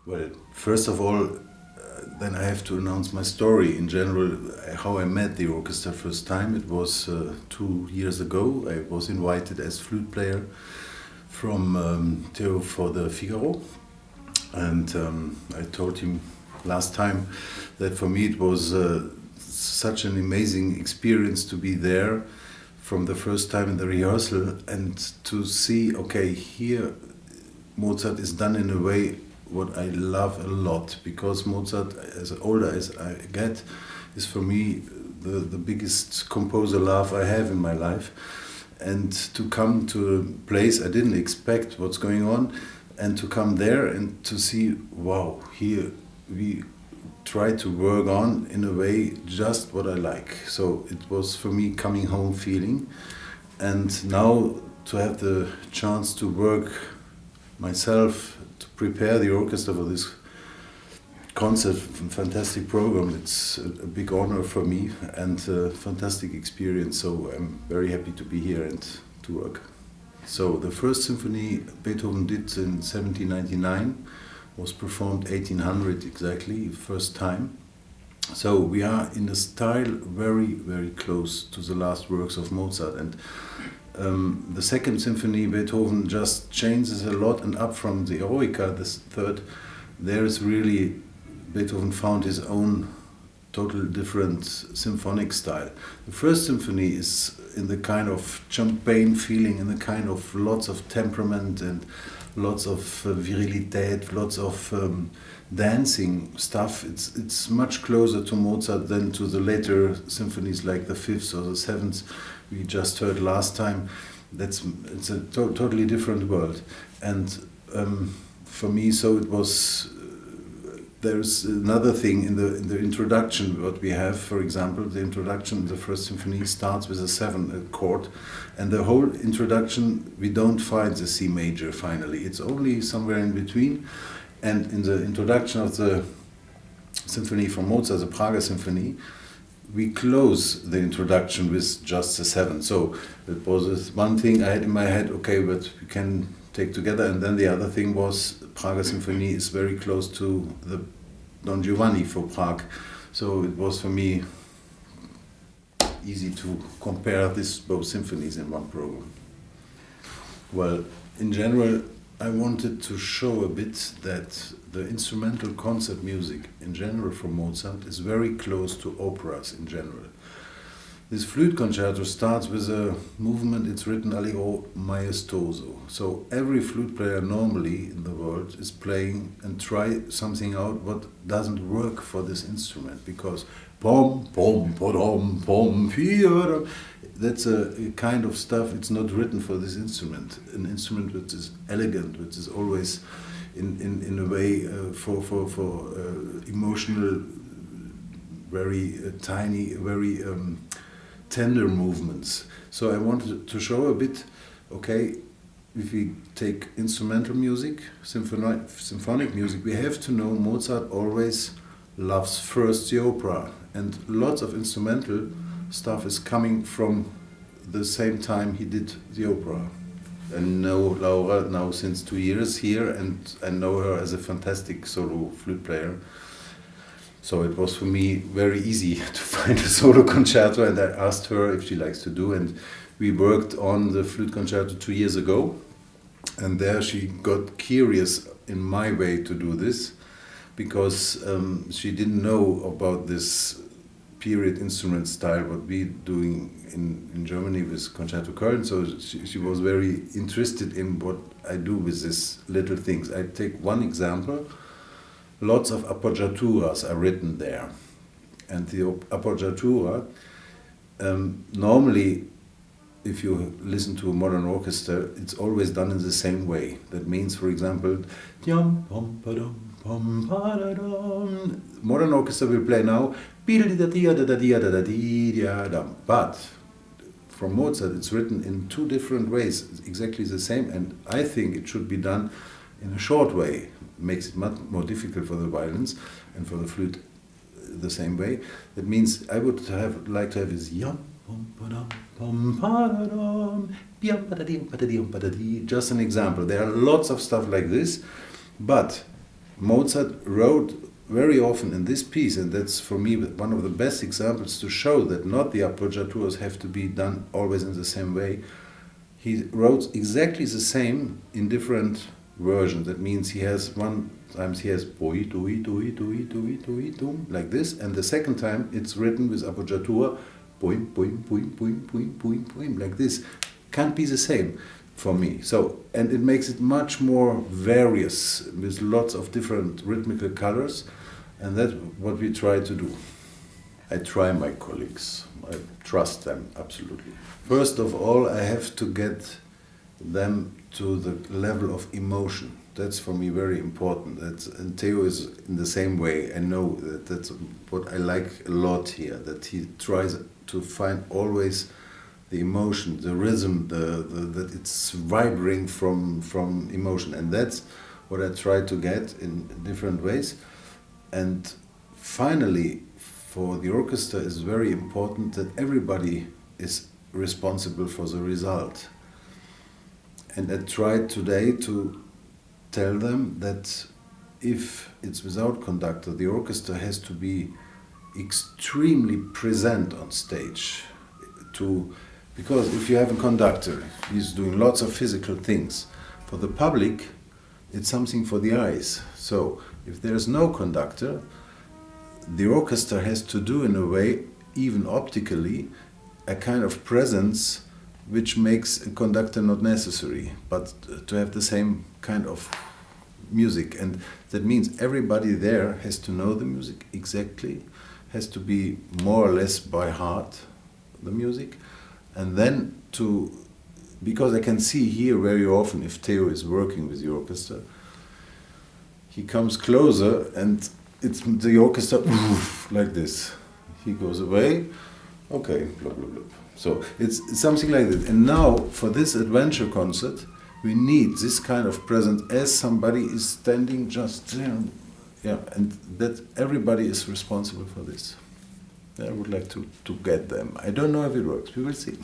Well, first of all, then I have to announce my story. In general, how I met the orchestra first time. It was 2 years ago. I was invited as flute player from Theo for the Figaro, and I told him last time that for me it was such an amazing experience to be there from the first time in the rehearsal and to see, okay, here Mozart is done in a way what I love a lot, because Mozart, as older as I get, is for me the biggest composer love I have in my life. And to come to a place I didn't expect what's going on, and to come there and to see, wow, here we try to work on in a way just what I like. So it was for me coming home feeling, and now to have the chance to work myself to prepare the orchestra for this concert, fantastic program. It's a big honor for me and a fantastic experience. So I'm very happy to be here and to work. So the first symphony Beethoven did in 1799 was performed 1800 exactly, first time. So we are in a style very, very close to the last works of Mozart. And the second symphony, Beethoven just changes a lot, and up from the Eroica, this third, there is really, Beethoven found his own totally different symphonic style. The first symphony is in the kind of champagne feeling, in the kind of lots of temperament and lots of virilität, lots of dancing stuff. It's much closer to Mozart than to the later symphonies like the fifth or the seventh we just heard last time. It's a totally different world. And for me, so it was. There's another thing in the introduction. What we have, for example, the introduction, the first symphony starts with a 7 chord, and the whole introduction we don't find the C major finally. It's only somewhere in between. And in the introduction of the symphony from Mozart, the Prague Symphony, we close the introduction with just the 7. So it was one thing I had in my head, okay, but we can take together. And then the other thing was Prague Symphony is very close to the Don Giovanni for Prague. So it was for me easy to compare these both symphonies in one program. Well, in general, I wanted to show a bit that the instrumental concert music in general from Mozart is very close to operas in general. This flute concerto starts with a movement, it's written allegro maestoso. So every flute player normally in the world is playing and try something out what doesn't work for this instrument, because pom, pom, pom, pom, that's a kind of stuff, it's not written for this instrument. An instrument which is elegant, which is always in a way for emotional, very tiny, very tender movements. So I wanted to show a bit, okay, if we take instrumental music, symphonic music, we have to know Mozart always loves first the opera, and lots of instrumental stuff is coming from the same time he did the opera. I know Laura now since 2 years here, and I know her as a fantastic solo flute player. So it was for me very easy to find a solo concerto, and I asked her if she likes to do, and we worked on the flute concerto 2 years ago, and there she got curious in my way to do this, because she didn't know about this period instrument style what we doing in Germany with Concerto Köln, so she was very interested in what I do with these little things. I take one example. Lots of appoggiaturas are written there, and the appoggiatura, normally if you listen to a modern orchestra, it's always done in the same way. That means, for example, modern orchestra will play now, but from Mozart it's written in 2 different ways, it's exactly the same, and I think it should be done in a short way. Makes it much more difficult for the violins and for the flute the same way. That means I would like to have this just an example. There are lots of stuff like this, but Mozart wrote very often in this piece, and that's for me one of the best examples to show that not the appoggiaturas have to be done always in the same way. He wrote exactly the same in different versions. That means he has sometimes he has boi, doi, doi, doi, doi, doi, dum, like this, and the second time it's written with appoggiatura, boim, boim, boim, boim, boim, boim, boim, like this. Can't be the same for me. So, and it makes it much more various with lots of different rhythmical colors, and that's what we try to do. I try my colleagues. I trust them absolutely. First of all, I have to get them to the level of emotion. That's for me very important. And Theo is in the same way. I know that's what I like a lot here, that he tries to find always the emotion, the rhythm, that it's vibrating from emotion. And that's what I try to get in different ways. And finally, for the orchestra, it's very important that everybody is responsible for the result. And I tried today to tell them that if it's without conductor, the orchestra has to be extremely present on stage. Because if you have a conductor, he's doing lots of physical things. For the public, it's something for the eyes. So if there's no conductor, the orchestra has to do in a way, even optically, a kind of presence which makes a conductor not necessary, but to have the same kind of music. And that means everybody there has to know the music exactly, has to be more or less by heart the music, and then because I can see here very often if Theo is working with the orchestra, he comes closer and it's the orchestra like this. He goes away, okay, blah, blah, blah. So it's something like that. And now for this adventure concert, we need this kind of presence as somebody is standing just there. Yeah, and that everybody is responsible for this. I would like to get them. I don't know if it works. We will see.